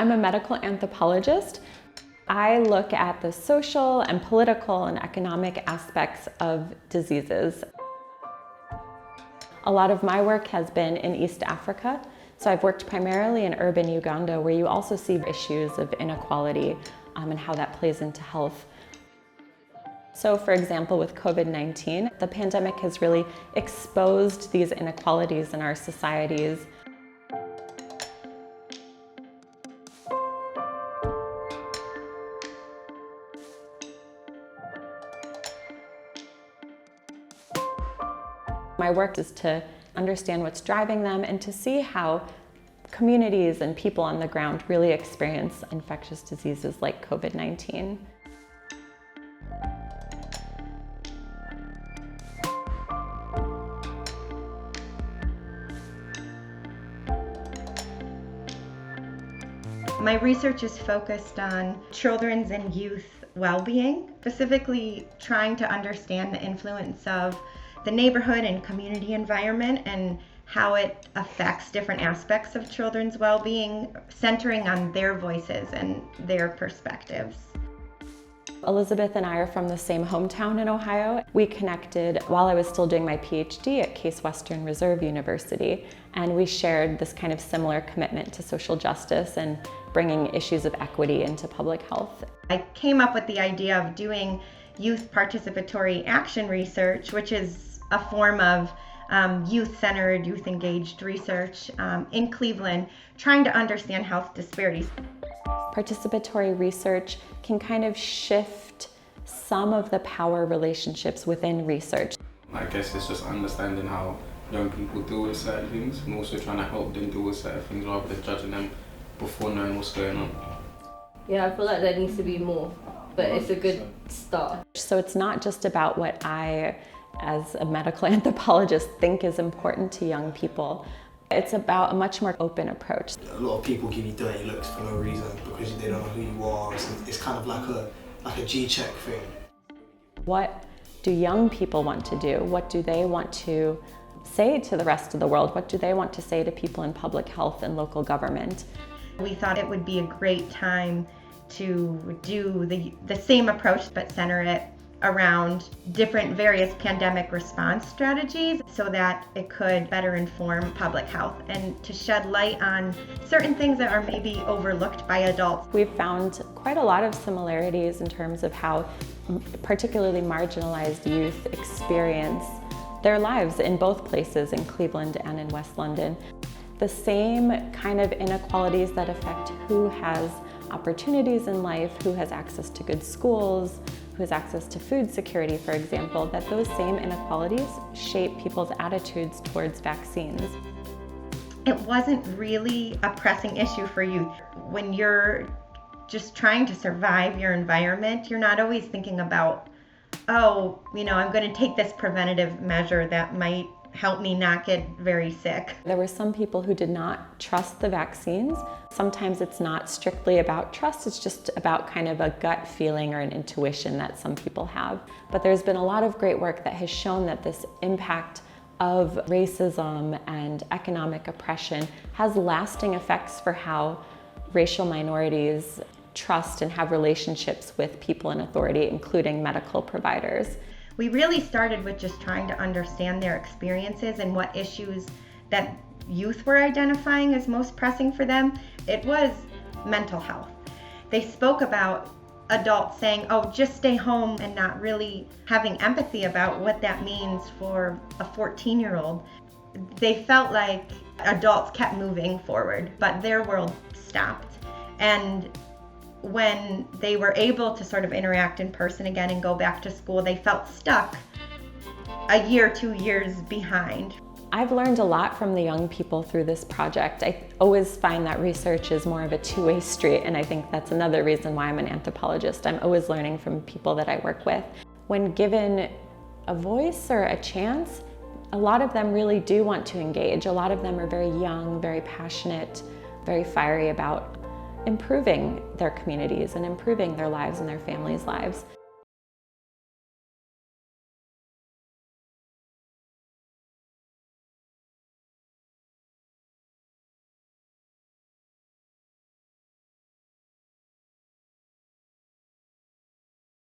I'm a medical anthropologist. I look at the social and political and economic aspects of diseases. A lot of my work has been in East Africa. So I've worked primarily in urban Uganda, where you also see issues of inequality and how that plays into health. So for example, with COVID-19, the pandemic has really exposed these inequalities in our societies. My work is to understand what's driving them and to see how communities and people on the ground really experience infectious diseases like COVID-19. My research is focused on children's and youth well-being, specifically trying to understand the influence of the neighborhood and community environment and how it affects different aspects of children's well-being, centering on their voices and their perspectives. Elizabeth and I are from the same hometown in Ohio. We connected while I was still doing my PhD at Case Western Reserve University, and we shared this kind of similar commitment to social justice and bringing issues of equity into public health. I came up with the idea of doing youth participatory action research, which is a form of youth-centered, youth-engaged research in Cleveland, trying to understand health disparities. Participatory research can kind of shift some of the power relationships within research. I guess it's just understanding how young people deal with certain things and also trying to help them deal with certain things rather than judging them before knowing what's going on. Yeah, I feel like there needs to be more, but it's a good start. So it's not just about what I, as a medical anthropologist, think is important to young people. It's about a much more open approach. A lot of people give you dirty looks for no reason because they don't know who you are. It's kind of like a G-check thing. What do young people want to do? What do they want to say to the rest of the world? What do they want to say to people in public health and local government? We thought it would be a great time to do the same approach but center it around different various pandemic response strategies so that it could better inform public health and to shed light on certain things that are maybe overlooked by adults. We've found quite a lot of similarities in terms of how particularly marginalized youth experience their lives in both places, in Cleveland and in West London. The same kind of inequalities that affect who has opportunities in life, who has access to good schools, who has access to food security, for example, that those same inequalities shape people's attitudes towards vaccines. It wasn't really a pressing issue for youth. When you're just trying to survive your environment, you're not always thinking about, oh, I'm going to take this preventative measure that might help me not get very sick. There were some people who did not trust the vaccines. Sometimes it's not strictly about trust, it's just about kind of a gut feeling or an intuition that some people have. But there's been a lot of great work that has shown that this impact of racism and economic oppression has lasting effects for how racial minorities trust and have relationships with people in authority, including medical providers. We really started with just trying to understand their experiences and what issues that youth were identifying as most pressing for them. It was mental health. They spoke about adults saying, oh, just stay home, and not really having empathy about what that means for a 14-year-old. They felt like adults kept moving forward, but their world stopped. And when they were able to sort of interact in person again and go back to school, they felt stuck a year, 2 years behind. I've learned a lot from the young people through this project. I always find that research is more of a two-way street, and I think that's another reason why I'm an anthropologist. I'm always learning from people that I work with. When given a voice or a chance, a lot of them really do want to engage. A lot of them are very young, very passionate, very fiery about improving their communities and improving their lives and their families' lives.